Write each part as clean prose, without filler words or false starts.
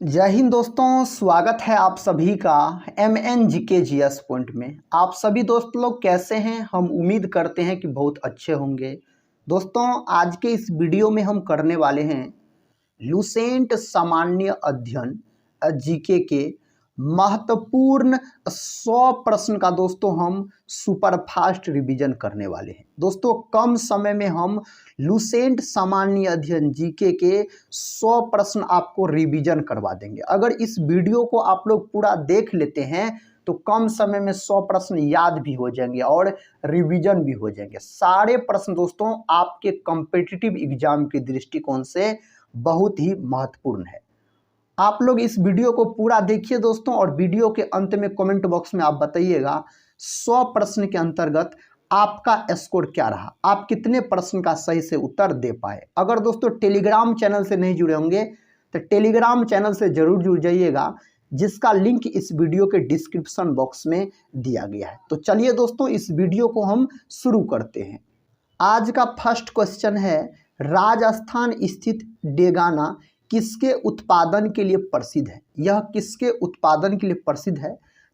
जय हिंद दोस्तों, स्वागत है आप सभी का MNGK पॉइंट में। आप सभी दोस्त लोग कैसे हैं? हम उम्मीद करते हैं कि बहुत अच्छे होंगे। दोस्तों, आज के इस वीडियो में हम करने वाले हैं लुसेंट सामान्य अध्ययन जीके के महत्वपूर्ण 100 प्रश्न का दोस्तों हम सुपर फास्ट रिवीजन करने वाले हैं। दोस्तों, कम समय में हम लुसेंट सामान्य अध्ययन जीके के 100 प्रश्न आपको रिवीजन करवा देंगे। अगर इस वीडियो को आप लोग पूरा देख लेते हैं तो कम समय में 100 प्रश्न याद भी हो जाएंगे और रिवीजन भी हो जाएंगे। सारे प्रश्न दोस्तों आपके कॉम्पिटिटिव एग्जाम के दृष्टिकोण से बहुत ही महत्वपूर्ण है। आप लोग इस वीडियो को पूरा देखिए दोस्तों, और वीडियो के अंत में कमेंट बॉक्स में आप बताइएगा 100 प्रश्न के अंतर्गत आपका स्कोर क्या रहा, आप कितने प्रश्न का सही से उत्तर दे पाए। अगर दोस्तों टेलीग्राम चैनल से नहीं जुड़े होंगे तो टेलीग्राम चैनल से जरूर जुड़ जाइएगा, जिसका लिंक इस वीडियो के डिस्क्रिप्शन बॉक्स में दिया गया है। तो चलिए दोस्तों, इस वीडियो को हम शुरू करते हैं। आज का फर्स्ट क्वेश्चन है, राजस्थान स्थित डेगाना किसके उत्पादन के लिए प्रसिद्ध है? यह किसके उत्पादन के लिए प्रसिद्ध है?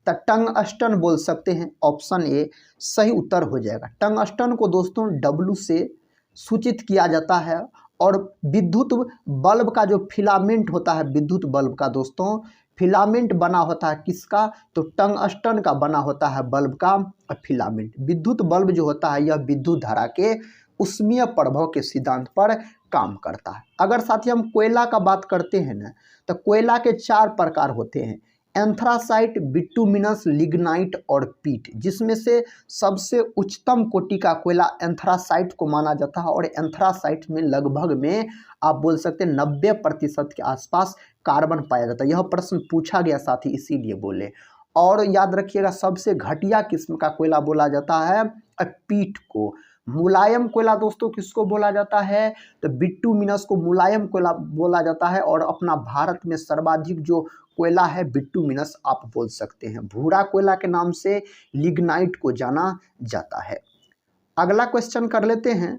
तो टंगस्टन बोल सकते हैं। ऑप्शन ए सही उत्तर हो जाएगा। टंगस्टन को दोस्तों डब्लू से सूचित किया जाता है, और विद्युत बल्ब का जो फिलामेंट होता है, विद्युत बल्ब का दोस्तों फिलामेंट बना होता है किसका? तो टंगस्टन का बना होता है बल्ब का फिलामेंट। विद्युत बल्ब जो होता है यह विद्युत धारा के उष्मीय प्रभाव के सिद्धांत पर काम करता है। अगर साथी हम कोयला का बात करते हैं ना, तो कोयला के 4 प्रकार होते हैं, एंथ्रासाइट, बिटुमिनस, लिग्नाइट और पीट, जिसमें से सबसे उच्चतम कोटि का कोयला एंथ्रासाइट को माना जाता है। और एंथ्रासाइट में लगभग में आप बोल सकते हैं 90% के आसपास कार्बन पाया जाता है। यह प्रश्न पूछा गया साथी, इसीलिए बोले। और याद रखिएगा, सबसे घटिया किस्म का कोयला बोला जाता है पीट को। मुलायम कोयला दोस्तों किसको बोला जाता है? तो बिटुमिनस को मुलायम कोयला बोला जाता है। और अपना भारत में सर्वाधिक जो कोयला है बिटुमिनस आप बोल सकते हैं। भूरा कोयला के नाम से लिग्नाइट को जाना जाता है। अगला क्वेश्चन कर लेते हैं।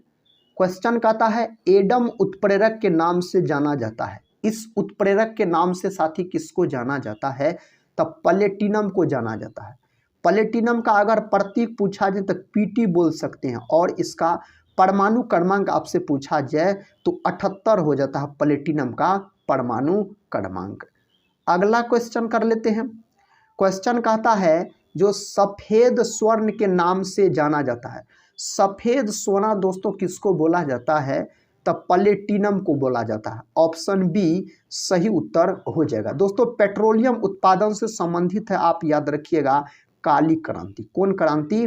क्वेश्चन कहता है, एडम उत्प्रेरक के नाम से जाना जाता है। इस उत्प्रेरक के नाम से साथी किसको जाना जाता है? तब प्लेटिनम को जाना जाता है। प्लेटिनम का अगर प्रतीक पूछा जाए तो पीटी बोल सकते हैं, और इसका परमाणु क्रमांक आपसे पूछा जाए तो 78 हो जाता है प्लेटिनम का परमाणु क्रमांक। अगला क्वेश्चन कर लेते हैं। क्वेश्चन कहता है, जो सफेद स्वर्ण के नाम से जाना जाता है। सफेद सोना दोस्तों किसको बोला जाता है? तब प्लेटिनम को बोला जाता है। ऑप्शन बी सही उत्तर हो जाएगा। दोस्तों, पेट्रोलियम उत्पादन से संबंधित है, आप याद रखिएगा काली क्रांति। कौन क्रांति?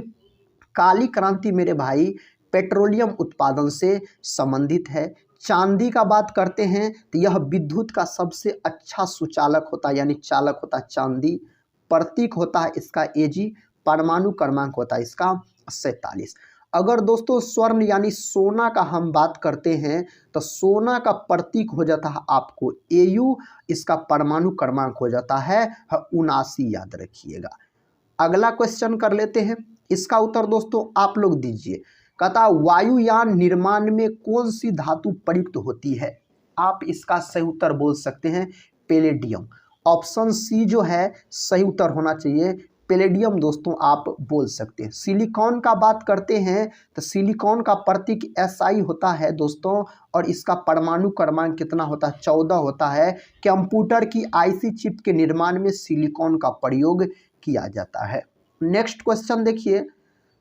काली क्रांति मेरे भाई पेट्रोलियम उत्पादन से संबंधित है। चांदी का बात करते हैं तो यह विद्युत का सबसे अच्छा सुचालक होता है, यानी चालक होता है चांदी। प्रतीक होता है इसका Ag, परमाणु क्रमांक होता है इसका 47। अगर दोस्तों स्वर्ण यानी सोना का हम बात करते हैं तो सोना का प्रतीक हो जाता है आपको Au, इसका परमाणु क्रमांक हो जाता है 79, याद रखिएगा। अगला क्वेश्चन कर लेते हैं। इसका उत्तर दोस्तों आप लोग दीजिए। कहता, वायुयान निर्माण में कौन सी धातु प्रयुक्त होती है? आप इसका सही उत्तर बोल सकते हैं पैलेडियम। ऑप्शन सी जो है सही उत्तर होना चाहिए, पैलेडियम दोस्तों आप बोल सकते हैं। सिलिकॉन का बात करते हैं तो सिलिकॉन का प्रतीक Si होता है दोस्तों, और इसका परमाणु क्रमांक कितना होता है? 14 होता है। कंप्यूटर की IC चिप के निर्माण में सिलिकॉन का प्रयोग किया जाता है। नेक्स्ट क्वेश्चन देखिए।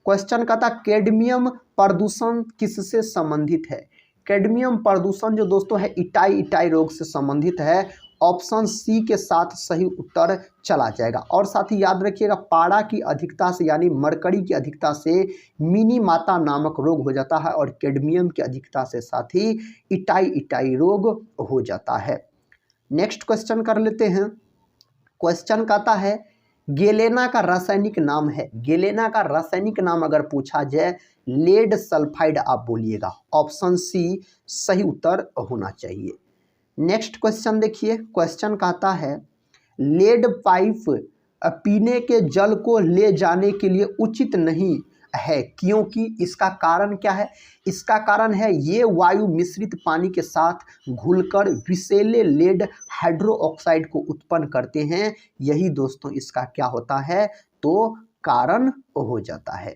क्वेश्चन कहता, कैडमियम प्रदूषण किससे संबंधित है? कैडमियम प्रदूषण जो दोस्तों है इटाई रोग से संबंधित है। ऑप्शन सी के साथ सही उत्तर चला जाएगा। और साथ ही याद रखिएगा, पारा की अधिकता से यानी मरकरी की अधिकता से मिनी माता नामक रोग हो जाता है, और कैडमियम की अधिकता से साथ ही इटाई रोग हो जाता है। नेक्स्ट क्वेश्चन कर लेते हैं। क्वेश्चन कहता है, गेलेना का रासायनिक नाम है। गेलेना का रासायनिक नाम अगर पूछा जाए लेड सल्फाइड आप बोलिएगा। ऑप्शन सी सही उत्तर होना चाहिए। नेक्स्ट क्वेश्चन देखिए। क्वेश्चन कहता है, लेड पाइप पीने के जल को ले जाने के लिए उचित नहीं, है, क्योंकि इसका कारण क्या है? इसका कारण है ये वायु मिश्रित पानी के साथ घुलकर विषैले लेड हाइड्रोक्साइड को उत्पन्न करते हैं। यही दोस्तों इसका क्या होता है? तो कारण हो जाता है।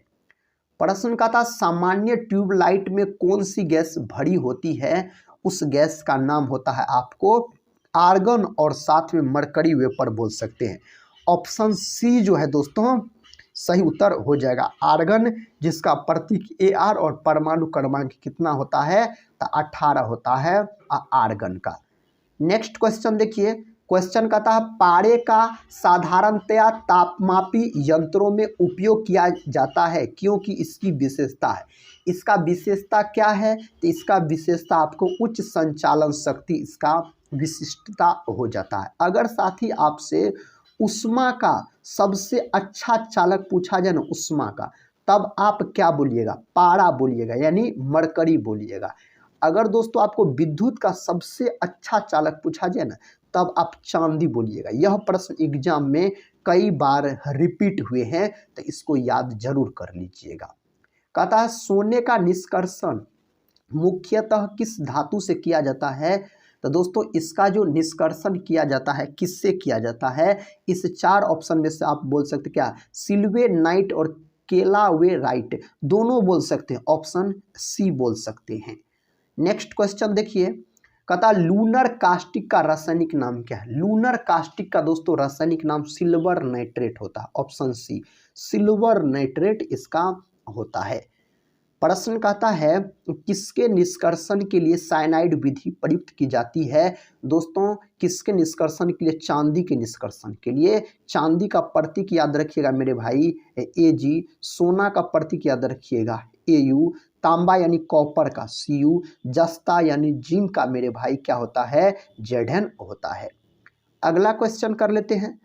प्रश्न का था सामान्य ट्यूबलाइट में कौन सी गैस भरी होती है? उस गैस का नाम होता है आपको आर्गन और साथ में मरकरी वेपर बोल सकते हैं। ऑप्शन सी जो है दोस्तों सही उत्तर हो जाएगा। आर्गन जिसका प्रतीक Ar और परमाणु क्रमांक कितना होता है? तो 18 होता है आर्गन का। नेक्स्ट क्वेश्चन देखिए, क्वेश्चन का था पारे का साधारणतया तापमापी यंत्रों में उपयोग किया जाता है क्योंकि इसकी विशेषता है। इसका विशेषता क्या है? तो इसका विशेषता आपको उच्च संचालन शक्ति इसका विशिष्टता हो जाता है। अगर साथ ही आपसे उष्मा का सबसे अच्छा चालक पूछा जाए ना उष्मा का, तब आप क्या बोलिएगा? पारा बोलिएगा, यानी मरकरी बोलिएगा। अगर दोस्तों आपको विद्युत का सबसे अच्छा चालक पूछा जाए ना, तब आप चांदी बोलिएगा। यह प्रश्न एग्जाम में कई बार रिपीट हुए हैं, तो इसको याद जरूर कर लीजिएगा। कहता है सोने का निष्कर्षण मुख्यतः किस धातु से किया जाता है? तो दोस्तों इसका जो निष्कर्षण किया जाता है किससे किया जाता है? इस 4 ऑप्शन में से आप बोल सकते क्या? सिल्वेनाइट और केलावेराइट दोनों बोल सकते हैं, ऑप्शन सी बोल सकते हैं। नेक्स्ट क्वेश्चन देखिए, कहता लूनर कास्टिक का रासायनिक नाम क्या है? लूनर कास्टिक का दोस्तों रासायनिक नाम सिल्वर नाइट्रेट होता है, ऑप्शन सी सिल्वर नाइट्रेट इसका होता है। प्रश्न कहता है किसके निष्कर्षण के लिए साइनाइड विधि प्रयुक्त की जाती है? दोस्तों किसके निष्कर्षण के लिए? चांदी के निष्कर्षण के लिए। चांदी का प्रतीक याद रखिएगा मेरे भाई Ag, सोना का प्रतीक याद रखिएगा Au, तांबा यानी कॉपर का Cu, जस्ता यानी जिंक का मेरे भाई क्या होता है? Zn होता है। अगला क्वेश्चन कर लेते हैं।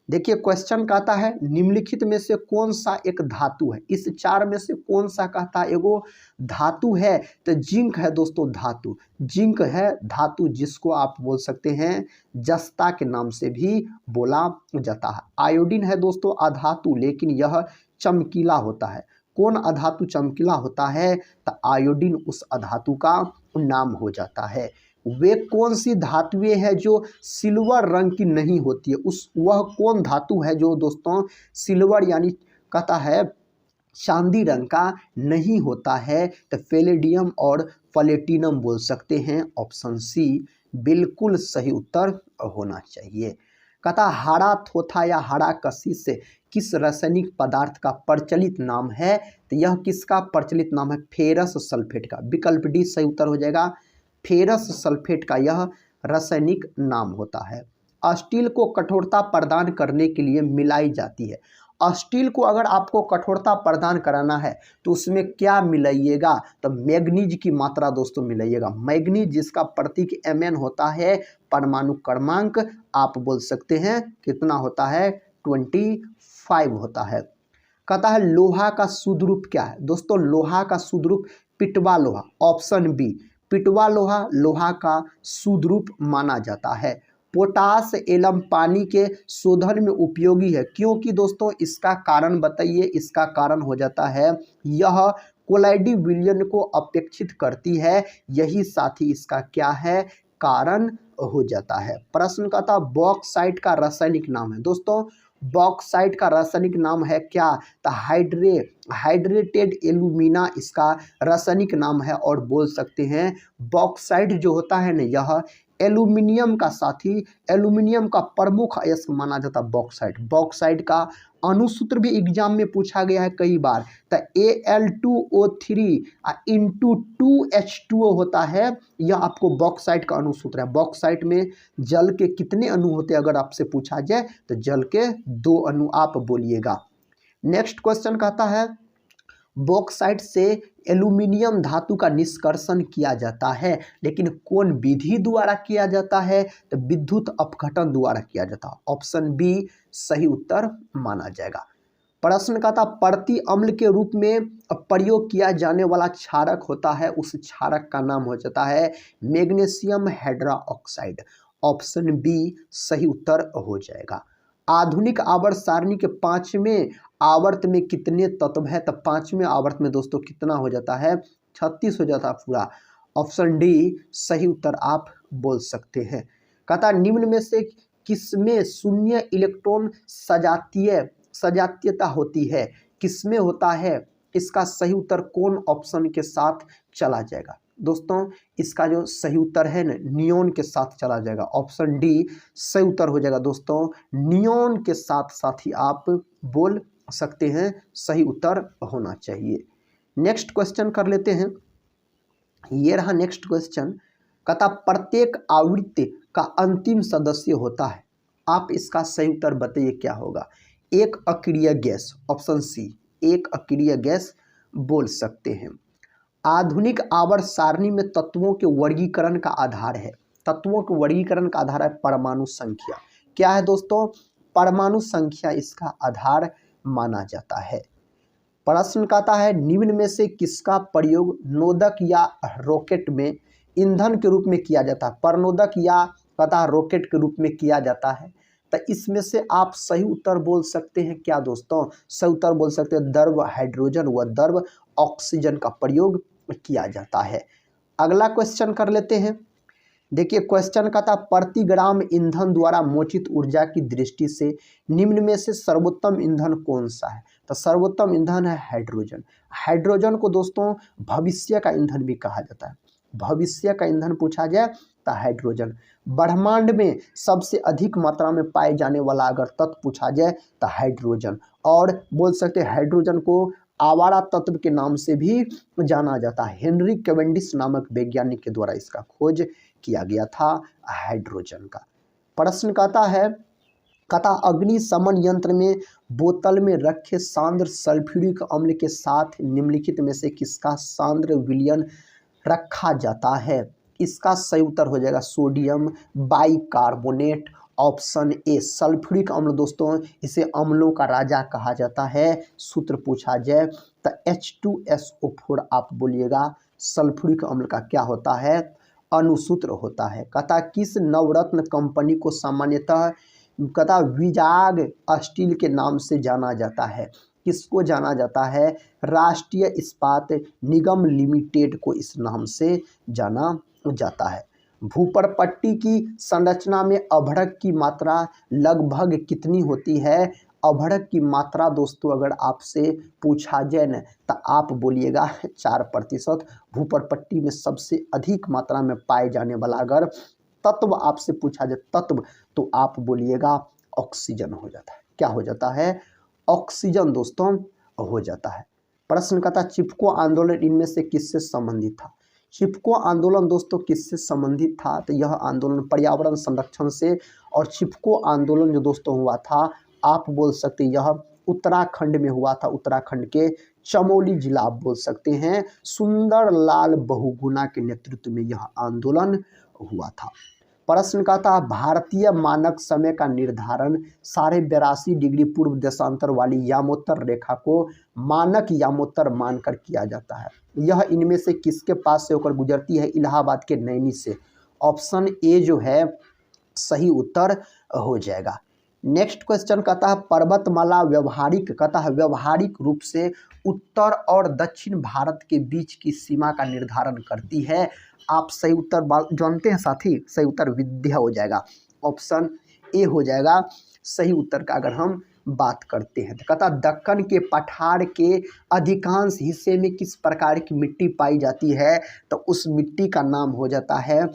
देखिए क्वेश्चन कहता है निम्नलिखित में से कौन सा एक धातु है? इस 4 में से कौन सा कहता है एगो धातु है? तो जिंक है दोस्तों, धातु जिंक है धातु, जिसको आप बोल सकते हैं जस्ता के नाम से भी बोला जाता है। आयोडीन है दोस्तों अधातु, लेकिन यह चमकीला होता है। कौन अधातु चमकीला होता है? तो आयोडीन उस अधातु का नाम हो जाता है। वे कौन सी धातुएं हैं जो सिल्वर रंग की नहीं होती है? वह कौन धातु है जो दोस्तों सिल्वर यानी कहता है चांदी रंग का नहीं होता है? तो पैलेडियम और प्लेटिनम बोल सकते हैं, ऑप्शन सी बिल्कुल सही उत्तर होना चाहिए। कहता हाड़ा थोथा या हाड़ा कशिश से किस रासायनिक पदार्थ का प्रचलित नाम है? तो यह किसका प्रचलित नाम है? फेरस सल्फेट का। विकल्प डी सही उत्तर हो जाएगा। फेरस सल्फेट का यह रासायनिक नाम होता है। स्टील को कठोरता प्रदान करने के लिए मिलाई जाती है। स्टील को अगर आपको कठोरता प्रदान कराना है तो उसमें क्या मिलाइएगा? तो मैग्नीज की मात्रा दोस्तों मिलाइएगा। मैग्नीज जिसका प्रतीक Mn होता है, परमाणु क्रमांक आप बोल सकते हैं कितना होता है? 25 होता है। कहता है लोहा का शुद्ध रूप क्या है? दोस्तों लोहा का शुद्ध रूप पिटवा लोहा, ऑप्शन बी पिटवा लोहा लोहा का शुद्ध रूप माना जाता है। पोटास एवं पानी के शोधन में उपयोगी है क्योंकि दोस्तों इसका कारण बताइए। इसका कारण हो जाता है यह कोलाइडी विलयन को अपेक्षित करती है, यही साथ ही इसका क्या है? कारण हो जाता है। प्रश्न का था बॉक्साइट का रासायनिक नाम है। दोस्तों बॉक्साइट का रासायनिक नाम है क्या? तो हाइड्रेटेड एल्यूमिना इसका रासायनिक नाम है, और बोल सकते हैं बॉक्साइट जो होता है ना यह एल्यूमिनियम का साथी, एल्यूमिनियम का प्रमुख अयस्क माना जाता है बॉक्साइट। बॉक्साइट का अणुसूत्र भी एग्जाम में पूछा गया है कई बार। तो Al2O3 इंटू 2H2O होता है, यह आपको बॉक्साइट का अणुसूत्र है। बॉक्साइट में जल के कितने अणु होते हैं अगर आपसे पूछा जाए तो जल के 2 अणु आप बोलिएगा। नेक्स्ट क्वेश्चन कहता है बॉक्साइट से एल्यूमिनियम धातु का निष्कर्षण किया जाता है, लेकिन कौन विधि द्वारा किया जाता है? तो विद्युत अपघटन द्वारा किया जाता है, ऑप्शन बी सही उत्तर माना जाएगा। प्रश्न का था प्रति अम्ल के रूप में प्रयोग किया जाने वाला क्षारक होता है, उस क्षारक का नाम हो जाता है मैग्नीशियम हाइड्रोक्साइड, ऑप्शन बी सही उत्तर हो जाएगा। आधुनिक आवर्त सारणी के 5वें आवर्त में कितने तत्व है? तो पांचवें आवर्त में दोस्तों कितना हो जाता है? 36 हो जाता है पूरा। ऑप्शन डी सही उत्तर आप बोल सकते हैं। कहता निम्न में से किसमें शून्य इलेक्ट्रॉन सजातीयता होती है? किसमें होता है? इसका सही उत्तर कौन ऑप्शन के साथ चला जाएगा? दोस्तों इसका जो सही उत्तर है ना, नियोन के साथ चला जाएगा। ऑप्शन डी सही उत्तर हो जाएगा दोस्तों, नियोन के साथ साथ ही आप बोल सकते हैं, सही उत्तर होना चाहिए। नेक्स्ट क्वेश्चन कर लेते हैं। ये रहा नेक्स्ट क्वेश्चन। कहता प्रत्येक आवृत्ति का अंतिम सदस्य होता है। आप इसका सही उत्तर बताइए क्या होगा? एक अक्रिय गैस, ऑप्शन सी एक अक्रिय गैस बोल सकते हैं। आधुनिक आवर्त सारणी में तत्वों के वर्गीकरण का आधार है। तत्वों के वर्गीकरण का आधार है परमाणु संख्या। क्या है दोस्तों? परमाणु संख्या इसका आधार माना जाता है। प्रश्न कहता है निम्न में से किसका प्रयोग नोदक या रॉकेट में ईंधन के रूप में किया जाता है? परनोदक या कहता है रॉकेट के रूप में किया जाता है। तो इसमें से आप सही उत्तर बोल सकते हैं क्या दोस्तों? सही उत्तर बोल सकते हैं द्रव हाइड्रोजन व द्रव ऑक्सीजन का प्रयोग किया जाता है। अगला क्वेश्चन कर लेते हैं। देखिए क्वेश्चन का था प्रति ग्राम ईंधन द्वारा मोचित ऊर्जा की दृष्टि से निम्न में से सर्वोत्तम ईंधन कौन सा है? तो सर्वोत्तम ईंधन है हाइड्रोजन। हाइड्रोजन को दोस्तों भविष्य का ईंधन भी कहा जाता है। भविष्य का ईंधन पूछा जाए तो हाइड्रोजन। ब्रह्मांड में सबसे अधिक मात्रा में पाए जाने वाला अगर तत्व पूछा जाए तो हाइड्रोजन। और बोल सकते हैं हाइड्रोजन को आवारा तत्व के नाम से भी जाना जाता है। हेनरी कैवेंडिश नामक वैज्ञानिक के द्वारा इसका खोज किया गया था हाइड्रोजन का। प्रश्न कहता अग्निशमन यंत्र में बोतल में रखे सांद्र सल्फ्यूरिक अम्ल के साथ निम्नलिखित में से किसका सांद्र विलयन रखा जाता है? इसका सही उत्तर हो जाएगा sodium bicarbonate. Option A sulphuric अम्ल दोस्तों इसे अम्लों का राजा कहा जाता है। सूत्र पूछा जाए तो H2SO4 आप बोलिएगा। सल्फ्यूरिक अम्ल का क्या होता है? अनुसूत्र होता है। कहता किस नवरत्न कंपनी को सामान्यतः कहता विजाग स्टील के नाम से जाना जाता है? किसको जाना जाता है? राष्ट्रीय इस्पात निगम लिमिटेड को इस नाम से जाना जाता है। भूपर पट्टी की संरचना में अभड़क की मात्रा लगभग कितनी होती है? अभड़क की मात्रा दोस्तों अगर आपसे पूछा जाए न तो आप बोलिएगा 4%। भूपर पट्टी में सबसे अधिक मात्रा में पाए जाने वाला अगर तत्व आपसे पूछा जाए तत्व तो आप बोलिएगा ऑक्सीजन हो जाता है। क्या हो जाता है? ऑक्सीजन दोस्तों हो जाता है। प्रश्न कहता चिपको आंदोलन इनमें से किससे संबंधित था? चिपको आंदोलन दोस्तों किससे संबंधित था? तो यह आंदोलन पर्यावरण संरक्षण से। और चिपको आंदोलन जो दोस्तों हुआ था आप बोल सकते यह उत्तराखंड में हुआ था। उत्तराखंड के चमोली जिला आप बोल सकते हैं। सुंदर लाल बहुगुणा के नेतृत्व में यह आंदोलन हुआ था। प्रश्न का था भारतीय मानक समय का निर्धारण 82.5 डिग्री पूर्व देशांतर वाली यामोत्तर रेखा को मानक यामोत्तर मानकर किया जाता है। यह इनमें से किसके पास से होकर गुजरती है? इलाहाबाद के नैनी से। ऑप्शन ए जो है सही उत्तर हो जाएगा। नेक्स्ट क्वेश्चन कहता है पर्वतमाला व्यवहारिक रूप से उत्तर और दक्षिण भारत के बीच की सीमा का निर्धारण करती है। आप सही उत्तर जानते हैं साथी? सही उत्तर विंध्य हो जाएगा। ऑप्शन ए हो जाएगा सही उत्तर का अगर हम बात करते हैं। तो कहता दक्कन के पठार के अधिकांश हिस्से में किस प्रकार की मिट्टी पाई जाती है? तो उस मिट्टी का नाम हो जाता है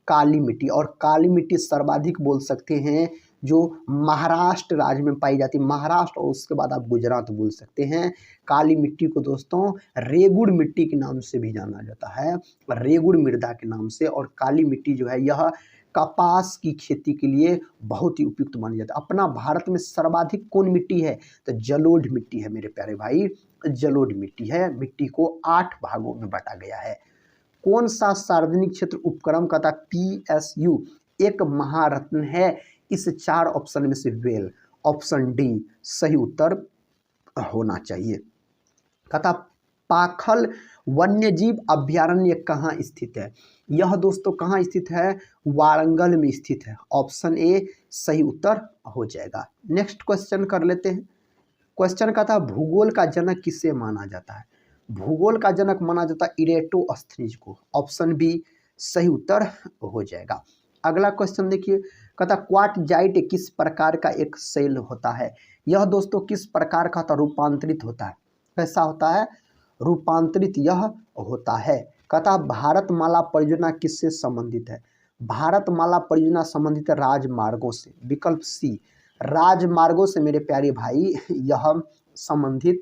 काली मिट्टी। और काली मिट्टी सर्वाधिक बोल सकते हैं जो महाराष्ट्र राज्य में पाई जाती है। महाराष्ट्र और उसके बाद आप गुजरात बोल सकते हैं। काली मिट्टी को दोस्तों रेगुड़ मिट्टी के नाम से भी जाना जाता है, रेगुड़ मृदा के नाम से। और काली मिट्टी जो है यह कपास की खेती के लिए बहुत ही उपयुक्त मानी जाती है। अपना भारत में सर्वाधिक कौन मिट्टी है? तो जलोढ़ मिट्टी है मेरे प्यारे भाई, जलोढ़ मिट्टी है। मिट्टी को 8 भागों में बांटा गया है। कौन सा सार्वजनिक क्षेत्र उपक्रम कहता PSU एक महारत्न है? इस 4 ऑप्शन में से वेल ऑप्शन डी सही उत्तर होना चाहिए। कहता पाखल वन्यजीव अभ्यारण्य कहाँ स्थित है? यह दोस्तों कहाँ स्थित है? वारंगल में स्थित है। ऑप्शन ए सही उत्तर हो जाएगा। नेक्स्ट क्वेश्चन कर लेते हैं। क्वेश्चन का था भूगोल का जनक किसे माना जाता है। भूगोल का जनक माना जाता है इरेटोस्थनीज को। ऑप्शन बी सही उत्तर हो जाएगा। अगला क्वेश्चन देखिए, कहता क्वार्टजाइट किस प्रकार का एक सेल होता है। यह दोस्तों किस प्रकार का था, रूपांतरित होता है। कैसा होता है, रूपांतरित यह होता है। कहता भारतमाला परियोजना किससे संबंधित है। भारतमाला परियोजना संबंधित है राजमार्गों से। विकल्प सी राजमार्गों से मेरे प्यारे भाई यह संबंधित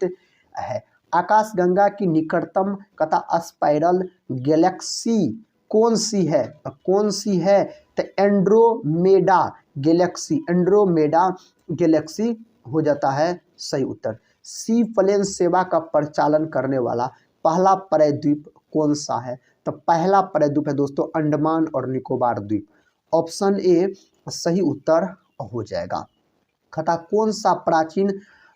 है। आकाशगंगा की निकटतम कहता स्पाइरल गैलेक्सी कौन सी है, कौन सी है, तो एंड्रोमेडा गैलेक्सी, एंड्रोमेडा गैलेक्सी हो जाता है सही उत्तर। सी प्लेन सेवा का परिचालन करने वाला पहला प्रायद्वीप कौन सा है, तो पहला प्रायद्वीप है दोस्तों अंडमान और निकोबार द्वीप। ऑप्शन ए सही उत्तर हो जाएगा। खता कौन सा प्राचीन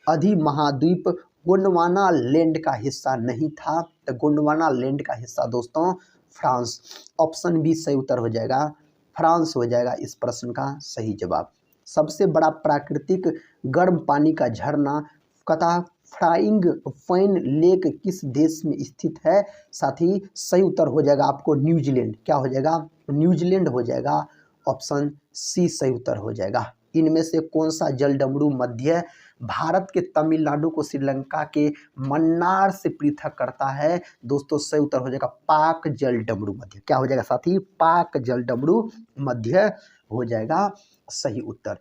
अधिमहाद्वीप गोंडवाना लैंड का हिस्सा नहीं था, तो गोंडवाना लैंड का हिस्सा दोस्तों फ्रांस। ऑप्शन बी सही उत्तर हो जाएगा, फ्रांस हो जाएगा इस प्रश्न का सही जवाब। सबसे बड़ा प्राकृतिक गर्म पानी का झरना कथा फ्राइंग पैन लेक किस देश में स्थित है। साथ ही सही उत्तर हो जाएगा आपको न्यूजीलैंड। क्या हो जाएगा, न्यूजीलैंड हो जाएगा। ऑप्शन सी सही उत्तर हो जाएगा। इनमें से कौन सा जलडमरू मध्य भारत के तमिलनाडु को श्रीलंका के मन्नार से पृथक करता है। दोस्तों सही उत्तर हो जाएगा पाक जलडमरू मध्य। क्या हो जाएगा साथी, पाक जलडमरू मध्य हो जाएगा सही उत्तर।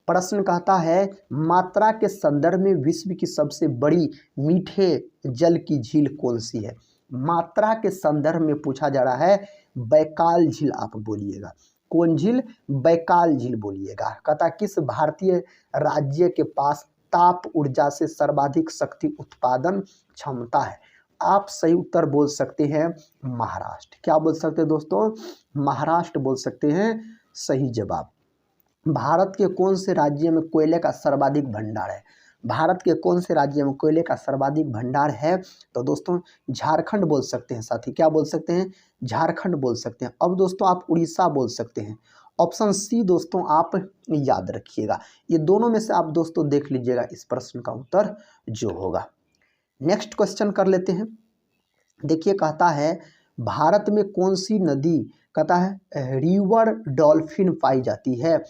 प्रश्न कहता है मात्रा के संदर्भ में विश्व की सबसे बड़ी मीठे जल की झील कौन सी है। मात्रा के संदर्भ में पूछा जा रहा है, बैकाल झील आप बोलिएगा। कौन झील, बैकाल झील बोलिएगा। कहता किस भारतीय राज्य के पास ताप ऊर्जा से सर्वाधिक शक्ति उत्पादन क्षमता है। आप सही उत्तर बोल सकते हैं महाराष्ट्र। क्या बोल सकते हैं दोस्तों, महाराष्ट्र बोल सकते हैं सही जवाब। भारत के कौन से राज्य में कोयले का सर्वाधिक भंडार है। भारत के कौन से राज्य में कोयले का सर्वाधिक भंडार है, तो दोस्तों झारखंड बोल सकते हैं साथी। क्या बोल सकते हैं, झारखंड बोल सकते हैं। अब दोस्तों आप उड़ीसा बोल सकते हैं। ऑप्शन सी दोस्तों आप याद रखिएगा। ये दोनों में से आप दोस्तों देख लीजिएगा इस प्रश्न का उत्तर जो होगा। नेक्स्ट क्वेश्चन कर लेते हैं। देखिए कहता है भारत में कौन सी नदी कहता है रिवर डॉल्फिन पाई जाती है।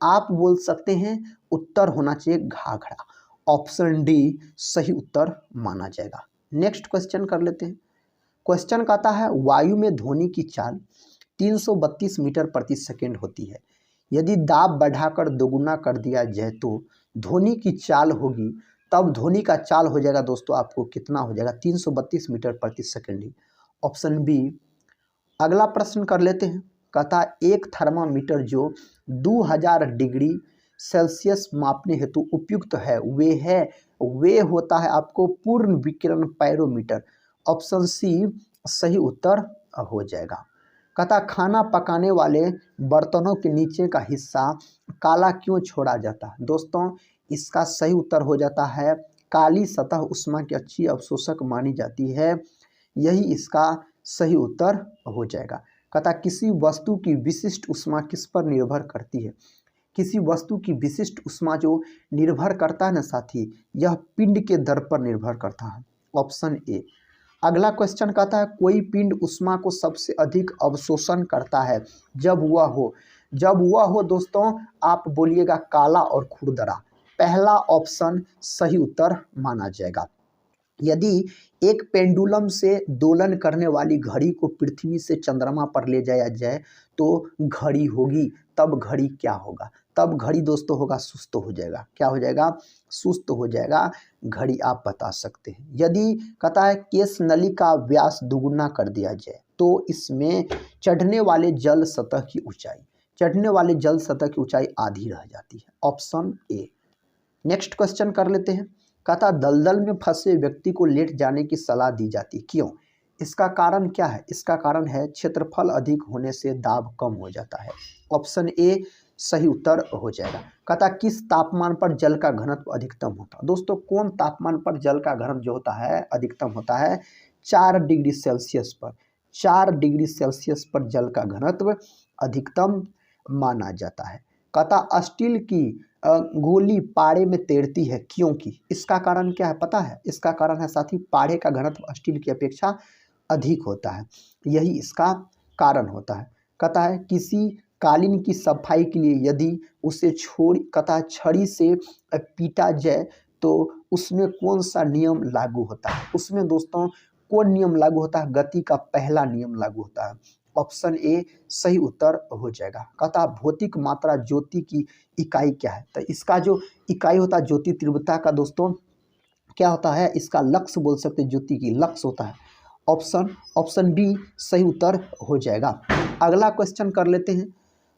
आप बोल सकते हैं उत्तर होना चाहिए घाघरा। ऑप्शन डी सही उत्तर माना जाएगा। नेक्स्ट क्वेश्चन कर लेते हैं। क्वेश्चन कहता है वायु में ध्वनि की चाल 332 मीटर प्रति सेकेंड होती है। यदि दाब बढ़ाकर दोगुना कर दिया जाए तो ध्वनि की चाल होगी, तब ध्वनि का चाल हो जाएगा दोस्तों आपको कितना हो जाएगा, 332 मीटर प्रति सेकेंड ही। Option B. अगला प्रश्न कर लेते हैं। कहता एक थर्मामीटर जो 2000 डिग्री सेल्सियस मापने हेतु उपयुक्त है वे होता है आपको पूर्ण विकिरण पैरोमीटर। ऑप्शन सी सही उत्तर हो जाएगा। कहता खाना पकाने वाले बर्तनों के नीचे का हिस्सा काला क्यों छोड़ा जाता है। दोस्तों इसका सही उत्तर हो जाता है काली सतह उष्मा की अच्छी अवशोषक मानी जाती है। यही इसका सही उत्तर हो जाएगा। कहता किसी वस्तु की विशिष्ट उष्मा किस पर निर्भर करती है। किसी वस्तु की विशिष्ट उष्मा जो निर्भर करता है ना साथी, यह पिंड के दर पर निर्भर करता है। Option A. अगला क्वेश्चन कहता है कोई पिंड उष्मा को सबसे अधिक अवशोषण करता है जब वह हो दोस्तों आप बोलिएगा काला और खुरदरा। पहला ऑप्शन सही उत्तर माना जाएगा। यदि एक पेंडुलम से दोलन करने वाली घड़ी को पृथ्वी से चंद्रमा पर ले जाया जाए तो घड़ी होगी, तब घड़ी क्या होगा, तब घड़ी दोस्तों होगा सुस्त हो जाएगा। क्या हो जाएगा, सुस्त हो जाएगा घड़ी। आप बता सकते हैं। यदि कहता है केस नली का व्यास दुगुना कर दिया जाए तो इसमें चढ़ने वाले जल सतह की ऊंचाई आधी रह जाती है। Option A. नेक्स्ट क्वेश्चन कर लेते हैं। कहता दलदल में फंसे व्यक्ति को लेट जाने की सलाह दी जाती, क्यों। इसका कारण क्या है, इसका कारण है क्षेत्रफल अधिक होने से दाब कम हो जाता है। ऑप्शन ए सही उत्तर हो जाएगा। कहता किस तापमान पर जल का घनत्व अधिकतम होता है। दोस्तों कौन तापमान पर जल का घनत्व जो होता है अधिकतम होता है, 4 डिग्री सेल्सियस पर। 4 डिग्री सेल्सियस पर जल का घनत्व अधिकतम माना जाता है। कहता स्टील की गोली पारे में तैरती है क्योंकि, इसका कारण क्या है पता है? इसका कारण है साथी, पारे का घनत्व स्टील की अपेक्षा अधिक होता है, यही इसका कारण होता है। कहता है किसी कालीन की सफाई के लिए यदि उसे कहता है छड़ी से पीटा जाए तो उसमें कौन सा नियम लागू होता है? उसमें दोस्तों कौन नियम लागू होता है? गति का पहला नियम लागू होता है। ऑप्शन ए सही उत्तर हो जाएगा। कहता भौतिक मात्रा ज्योति की इकाई क्या है? तो इसका जो इकाई होता है ज्योति तीव्रता का दोस्तों क्या होता है? इसका लक्ष्य बोल सकते हैं, ज्योति की लक्ष्य होता है। ऑप्शन बी सही उत्तर हो जाएगा। अगला क्वेश्चन कर लेते हैं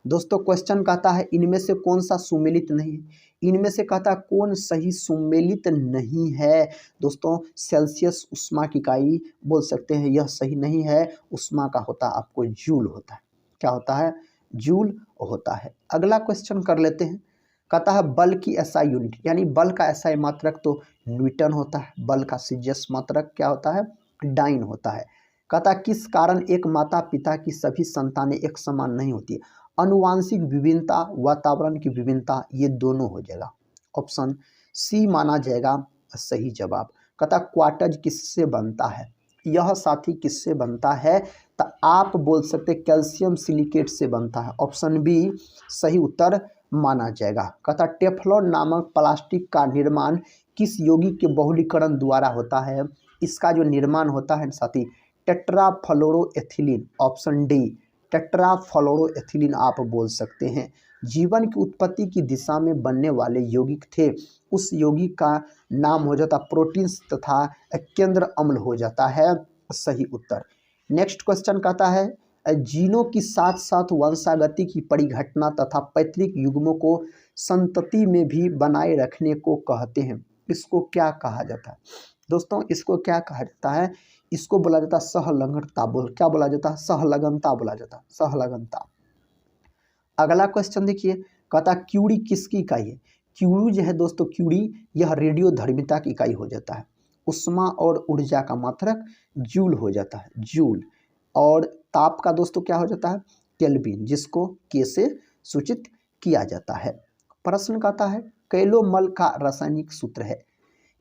दोस्तों। क्वेश्चन कहता है इनमें से कौन सा सुमेलित नहीं है? इनमें से कहता है कौन सही सुमेलित नहीं है? दोस्तों सेल्सियस उष्मा की इकाई बोल सकते हैं, यह सही नहीं है। उष्मा का होता है आपको जूल होता है। क्या होता है? जूल होता है। अगला क्वेश्चन कर लेते हैं। कहता है बल की एसआई यूनिट, यानी बल का एसआई मात्रक तो न्यूटन होता है। बल का सीजीएस मात्रक क्या होता है? डाइन होता है। कहता किस कारण एक माता पिता की सभी संतानें एक समान नहीं होती? अनुवांशिक विभिन्नता, वातावरण की विभिन्नता, ये दोनों हो जाएगा। ऑप्शन सी माना जाएगा सही जवाब। कहता क्वार्टज किससे बनता है? यह साथी किससे बनता है? तो आप बोल सकते कैल्शियम सिलिकेट से बनता है। ऑप्शन बी सही उत्तर माना जाएगा। कहता टेफ्लॉन नामक प्लास्टिक का निर्माण किस यौगिक के बहुलीकरण द्वारा होता है? इसका जो निर्माण होता है साथी टेट्राफ्लोरोएथिलीन। ऑप्शन डी टेट्राफ्लोरोएथिलीन आप बोल सकते हैं। जीवन की उत्पत्ति की दिशा में बनने वाले यौगिक थे, उस यौगिक का नाम हो जाता प्रोटीन्स तथा केंद्र अम्ल हो जाता है सही उत्तर। नेक्स्ट क्वेश्चन कहता है जीनों की साथ साथ वंशागति की परिघटना तथा पैतृक युग्मों को संतति में भी बनाए रखने को कहते हैं, इसको क्या कहा जाता है? दोस्तों इसको क्या कहा जाता है? इसको बोला जाता है सहलगनता। क्या बोला जाता है? सहलगनता बोला जाता है, सहलगनता। अगला क्वेश्चन देखिए। कहता क्यूरी किसकी इकाई है? क्यूरी जो है दोस्तों, क्यूरी यह रेडियोधर्मिता की इकाई हो जाता है। उष्मा और ऊर्जा का मात्रक जूल हो जाता है, जूल। और ताप का दोस्तों क्या हो जाता है? केल्विन, जिसको के से सूचित किया जाता है। प्रश्न कहता है कैलोमल का रासायनिक सूत्र है,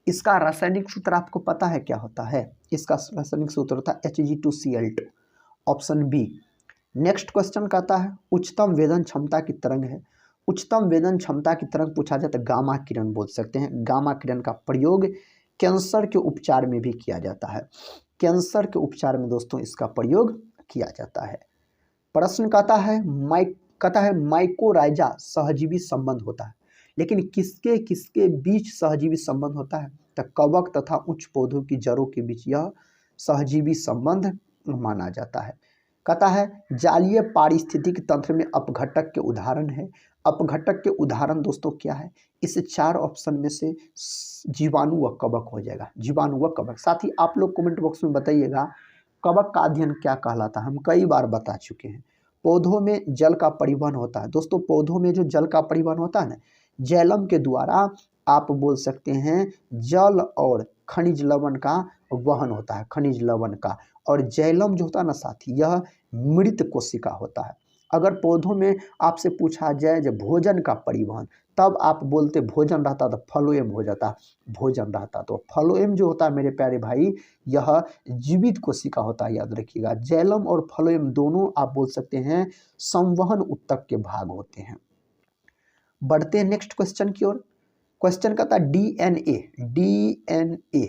इसका रासायनिक सूत्र आपको पता है क्या होता है? इसका रासायनिक सूत्र होता है Hg2Cl2। Option B. Next question कहता है उच्चतम वेदन क्षमता की तरंग है। उच्चतम वेदन क्षमता की तरंग पूछा जाए तो गामा किरण बोल सकते हैं। गामा किरण का प्रयोग कैंसर के उपचार में भी किया जाता है। कैंसर के उपचार में दोस्तों इसका प्रयोग किया जाता है। प्रश्न कहता है माइकोराइजा सहजीवी संबंध होता है, लेकिन किसके किसके बीच सहजीवी संबंध होता है? तो कवक तथा उच्च पौधों की जड़ों के बीच यह सहजीवी संबंध माना जाता है। कहता है जालीय पारिस्थितिक तंत्र में अपघटक के उदाहरण है। अपघटक के उदाहरण दोस्तों क्या है? इस चार ऑप्शन में से जीवाणु व कवक हो जाएगा, जीवाणु व कवक। साथ ही आप लोग कमेंट बॉक्स में बताइएगा कवक का अध्ययन क्या कहलाता है? हम कई बार बता चुके हैं। पौधों में जल का परिवहन होता है दोस्तों, पौधों में जो जल का परिवहन होता है ना, जैलम के द्वारा आप बोल सकते हैं जल और खनिज लवण का वहन होता है, खनिज लवण का। और जैलम जो होता है ना साथी, यह मृत कोशिका होता है। अगर पौधों में आपसे पूछा जाए जो भोजन का परिवहन, तब आप बोलते भोजन रहता तो फलोएम हो जाता, भोजन रहता तो फलोएम जो होता है मेरे प्यारे भाई, यह जीवित कोशिका होता है, याद रखिएगा। जैलम और फलोएम दोनों आप बोल सकते हैं संवहन ऊतक के भाग होते हैं। बढ़ते हैं नेक्स्ट क्वेश्चन की ओर। क्वेश्चन कहता है डीएनए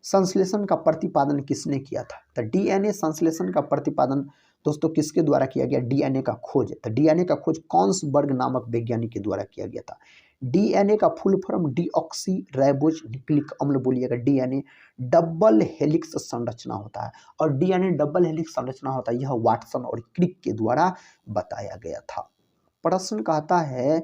संश्लेषण का प्रतिपादन किसने किया था? तो डीएनए संश्लेषण का प्रतिपादन दोस्तों किसके द्वारा किया गया? डीएनए का खोज। तो डीएनए का खोज कॉन्सबर्ग नामक वैज्ञानिक के द्वारा किया गया था। डीएनए का full form deoxy ribose nucleic अम्ल बोलिएगा। डीएनए डबल हेलिक्स संरचना होता है, और डीएनए डबल हेलिक्स संरचना होता है, यह वाटसन और क्रिक के द्वारा बताया गया था। प्रश्न कहता है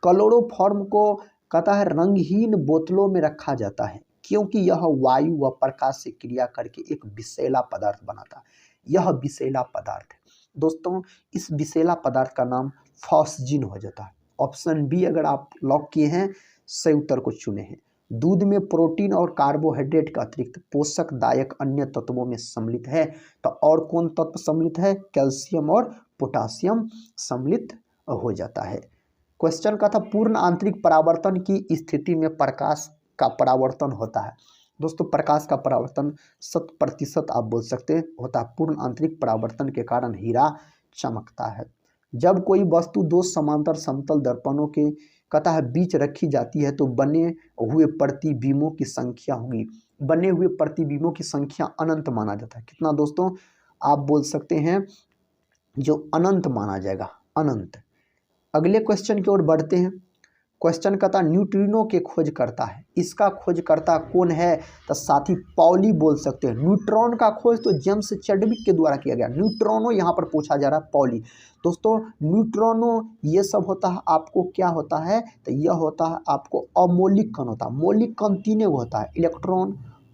क्लोरोफॉर्म को कहता है रंगहीन बोतलों में रखा जाता है क्योंकि यह वायु व प्रकाश से क्रिया करके एक विषैला पदार्थ बनाता है। यह विषैला पदार्थ है दोस्तों, इस विषैला पदार्थ का नाम फॉस्जिन हो जाता है। ऑप्शन बी अगर आप लॉक किए हैं, सही उत्तर को चुने हैं। दूध में प्रोटीन और कार्बोहाइड्रेट का अतिरिक्त पोषक दायक अन्य तत्वों में सम्मिलित है, तो और कौन तत्व सम्मिलित है? कैल्शियम और पोटासियम सम्मिलित हो जाता है। क्वेश्चन का था पूर्ण आंतरिक परावर्तन की स्थिति में प्रकाश का परावर्तन होता है। दोस्तों प्रकाश का परावर्तन 100% आप बोल सकते हैं होता है। पूर्ण आंतरिक परावर्तन के कारण हीरा चमकता है। जब कोई वस्तु दो समांतर समतल दर्पणों के कतः बीच रखी जाती है तो बने हुए प्रतिबिंबों की संख्या होगी। बने हुए प्रतिबिंबों की संख्या अनंत माना जाता है। कितना दोस्तों? आप बोल सकते हैं जो अनंत माना जाएगा, अनंत। अगले क्वेश्चन की ओर बढ़ते हैं। क्वेश्चन का था न्यूट्रिनो के खोज करता है। इसका खोजकर्ता कौन है? तो साथी पॉली बोल सकते हैं। न्यूट्रॉन का खोज तो जेम्स चैडविक के द्वारा किया गया। न्यूट्रॉनो यहाँ पर पूछा जा रहा है, पॉली। दोस्तों न्यूट्रॉनो ये सब होता है आपको क्या होता है? तो यह होता है आपको अमौलिक कण होता है। मौलिक कण तीन होता है, इलेक्ट्रॉन,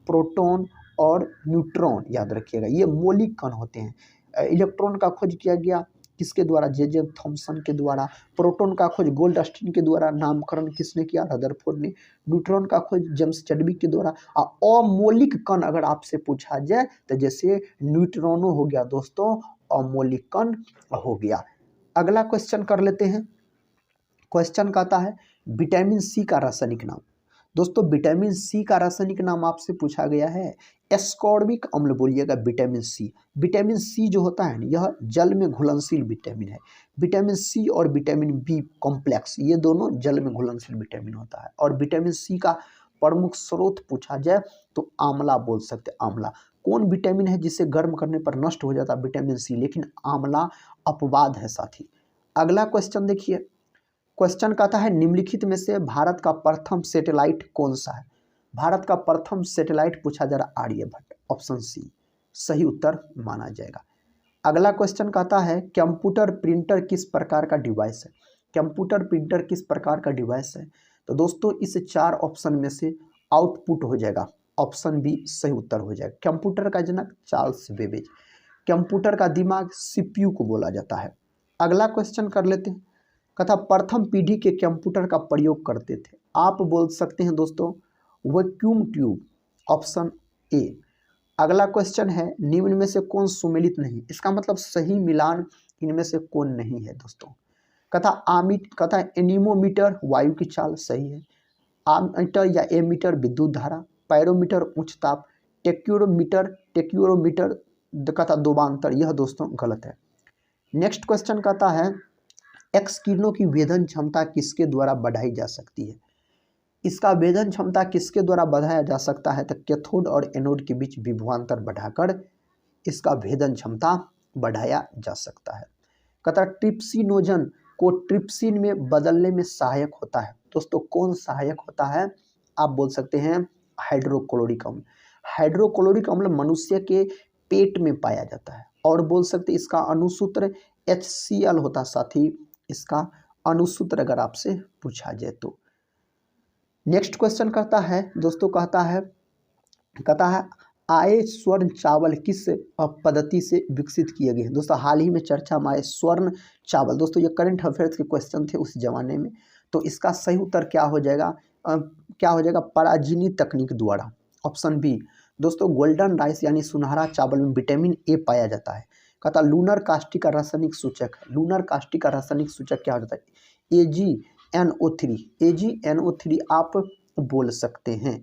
प्रोटॉन और न्यूट्रॉन। याद रखिएगा ये मौलिक कण होते हैं। इलेक्ट्रॉन का खोज किया गया किसके द्वारा? जे थॉमसन के द्वारा। प्रोटॉन का खोज गोल्डस्टीन के द्वारा, नामकरण किसने किया? रदरफोर्ड ने। न्यूट्रॉन का खोज जेम्स चैडविक के द्वारा। अमौलिक कण अगर आपसे पूछा जाए तो जैसे न्यूट्रॉनो हो गया दोस्तों, अमौलिक कण हो गया। अगला क्वेश्चन कर लेते हैं। क्वेश्चन कहता है विटामिन सी का रासायनिक नाम। दोस्तों विटामिन सी का रासायनिक नाम आपसे पूछा गया है एस्कॉर्बिक अम्ल। बोलिएगा विटामिन सी। विटामिन सी जो होता है यह जल में घुलनशील विटामिन है। विटामिन सी और विटामिन बी कॉम्प्लेक्स ये दोनों जल में घुलनशील विटामिन होता है। और विटामिन सी का प्रमुख स्रोत पूछा जाए तो आंवला बोल सकते हैं। आंवला कौन विटामिन है जिसे गर्म करने पर नष्ट हो जाता है? Vitamin C. लेकिन आंवला अपवाद है साथी। अगला क्वेश्चन देखिए। क्वेश्चन कहता है निम्नलिखित में से भारत का प्रथम सैटेलाइट कौन सा है? भारत का प्रथम सैटेलाइट पूछा जा रहा आर्यभट्ट। ऑप्शन सी सही उत्तर माना जाएगा। अगला क्वेश्चन कहता है कंप्यूटर प्रिंटर किस प्रकार का डिवाइस है? कंप्यूटर प्रिंटर किस प्रकार का डिवाइस है? तो दोस्तों इस चार ऑप्शन में से आउटपुट हो जाएगा, ऑप्शन बी सही उत्तर हो जाएगा। कंप्यूटर का जनक चार्ल्स बेबेज। कंप्यूटर का दिमाग सीपीयू को बोला जाता है। अगला क्वेश्चन कर लेते हैं। कथा प्रथम पीढ़ी के कंप्यूटर का प्रयोग करते थे। आप बोल सकते हैं दोस्तों वैक्यूम ट्यूब। Option A. अगला क्वेश्चन है निम्न में से कौन सुमेलित नहीं? इसका मतलब सही मिलान इनमें से कौन नहीं है दोस्तों? कथा एनीमोमीटर वायु की चाल सही है। आमीटर या एमीटर विद्युत धारा। पैरोमीटर उच्च ताप। टेक्यूरोमीटर कथा दोबांतर, यह दोस्तों गलत है। नेक्स्ट क्वेश्चन कहता है एक्स किरणों की वेधन क्षमता किसके द्वारा बढ़ाई जा सकती है? इसका वेधन क्षमता किसके द्वारा बढ़ाया जा सकता है? तो कैथोड और एनोड के बीच विभवांतर बढ़ाकर इसका वेधन क्षमता बढ़ाया जा सकता है। कहता ट्रिप्सिनोजन को ट्रिप्सिन में बदलने में सहायक होता है। दोस्तों कौन सहायक होता है? आप बोल सकते हैं हाइड्रोक्लोरिक अम्ल। हाइड्रोक्लोरिक अम्ल मनुष्य के पेट में पाया जाता है। और बोल सकते इसका अणुसूत्र HCl होता साथी। इसका अणुसूत्र अगर आपसे पूछा जाए तो। नेक्स्ट क्वेश्चन करता है दोस्तों, कहता है आए स्वर्ण चावल किस पद्धति से विकसित किए गए? दोस्तों हाल ही में चर्चा में आए स्वर्ण चावल। दोस्तों ये करंट अफेयर्स के क्वेश्चन थे उस जमाने में। तो इसका सही उत्तर क्या हो जाएगा? पराजीनी तकनीक द्वारा। Option B. दोस्तों गोल्डन राइस यानी सुनहरा चावल में विटामिन ए पाया जाता है। कहता लूनर कास्टिक का रासायनिक सूचक। लूनर कास्टिक का रासायनिक सूचक क्या हो जाता है? AgNO3। AgNO3 आप बोल सकते हैं।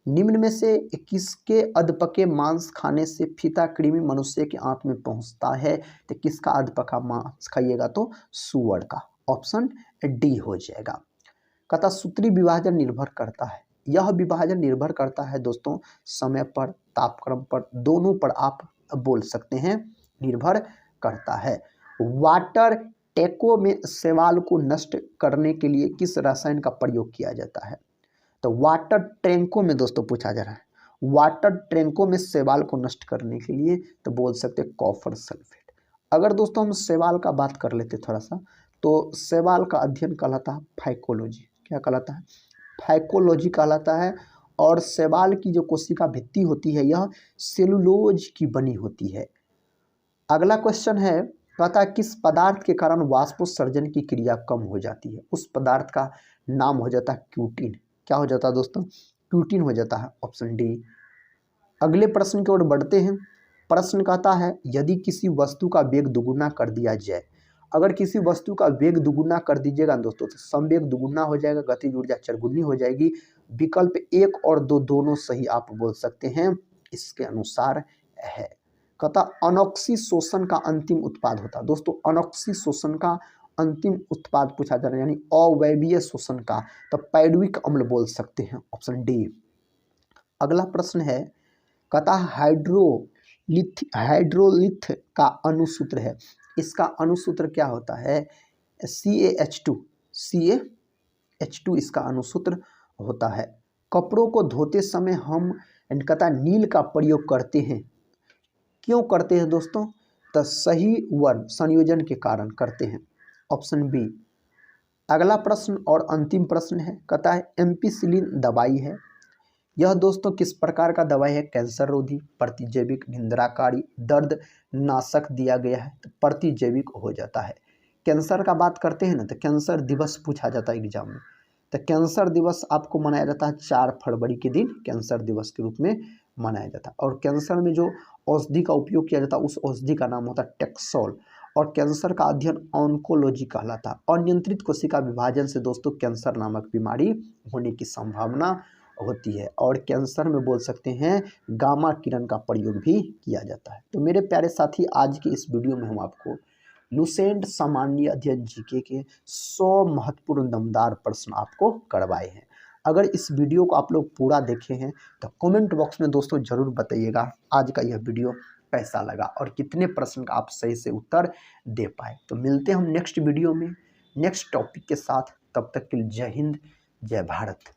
निम्न में से किसके अधपके मांस खाने से फीता कृमि मनुष्य के आंत में पहुंचता है? तो किसका अधपका मांस खाइएगा? तो सूअर का। ऑप्शन डी हो जाएगा। कहता सूत्री विभाजन निर्भर करता है। यह विभाजन निर्भर करता है दोस्तों समय पर, तापक्रम पर, दोनों पर आप बोल सकते हैं निर्भर करता है। वाटर टैंकों में शैवाल को नष्ट करने के लिए किस रसायन का प्रयोग किया जाता है? तो वाटर टैंकों में दोस्तों पूछा जा रहा है। वाटर टैंकों में शैवाल को नष्ट करने के लिए तो बोल सकते हैं कॉपर सल्फेट। अगर दोस्तों हम शैवाल का बात कर लेते थोड़ा सा, तो शैवाल का अध्ययन कहलाता है फाइकोलॉजी। क्या कहलाता है? फाइकोलॉजी कहलाता है। और शैवाल की जो कोशिका भित्ति होती है यह सेलुलोज की बनी होती है। अगला क्वेश्चन है, कहता है किस पदार्थ के कारण वाष्पोत्सर्जन की क्रिया कम हो जाती है? उस पदार्थ का नाम हो जाता है क्यूटिन। क्या हो जाता है दोस्तों? क्यूटिन हो जाता है। Option D. अगले प्रश्न की ओर बढ़ते हैं। प्रश्न कहता है यदि किसी वस्तु का वेग दोगुना कर दिया जाए अगर किसी वस्तु का वेग दुगुना कर दीजिएगा दोस्तों तो संवेग दुगुना हो जाएगा, गतिज ऊर्जा चरगुनी हो जाएगी। विकल्प 1 और 2 दोनों सही आप बोल सकते हैं, इसके अनुसार है। कहता अनोक्सी शोषण का अंतिम उत्पाद होता है। दोस्तों अनोक्सी शोषण का अंतिम उत्पाद पूछा जा रहा है, यानी अवैवीय शोषण का, तो पैडविक अम्ल बोल सकते हैं, ऑप्शन डी। अगला प्रश्न है, कहता हाइड्रोलिथ का अनुसूत्र है। इसका अनुसूत्र क्या होता है? CaH2 इसका अनुसूत्र होता है। कपड़ों को धोते समय हम कहता नील का प्रयोग करते हैं। क्यों करते हैं दोस्तों? तो सही वर्ण संयोजन के कारण करते हैं, ऑप्शन बी। अगला प्रश्न और अंतिम प्रश्न है, कहता है एम्पिसिलिन दवाई है। यह दोस्तों किस प्रकार का दवाई है? कैंसर रोधी, प्रतिजैविक, निंद्राकारी, दर्द नाशक दिया गया है, तो प्रतिजैविक हो जाता है। कैंसर का बात करते हैं ना, तो कैंसर दिवस पूछा जाता है एग्जाम में। तो कैंसर दिवस आपको मनाया जाता है 4 फरवरी के दिन कैंसर दिवस के रूप में मनाया जाता है। और कैंसर में जो औषधि का उपयोग किया जाता है उस औषधि का नाम होता है टेक्सोल। और कैंसर का अध्ययन ऑन्कोलॉजी कहलाता है। अनियंत्रित कोशिका विभाजन से दोस्तों कैंसर नामक बीमारी होने की संभावना होती है। और कैंसर में बोल सकते हैं गामा किरण का प्रयोग भी किया जाता है। तो मेरे प्यारे साथी, आज की इस वीडियो में हम आपको लुसेंट सामान्य अध्ययन जीके के 100 महत्वपूर्ण दमदार प्रश्न आपको करवाए हैं। अगर इस वीडियो को आप लोग पूरा देखे हैं तो कमेंट बॉक्स में दोस्तों ज़रूर बताइएगा आज का यह वीडियो कैसा लगा और कितने प्रश्न का आप सही से उत्तर दे पाए। तो मिलते हैं हम नेक्स्ट वीडियो में नेक्स्ट टॉपिक के साथ। तब तक के लिए जय हिंद, जय भारत।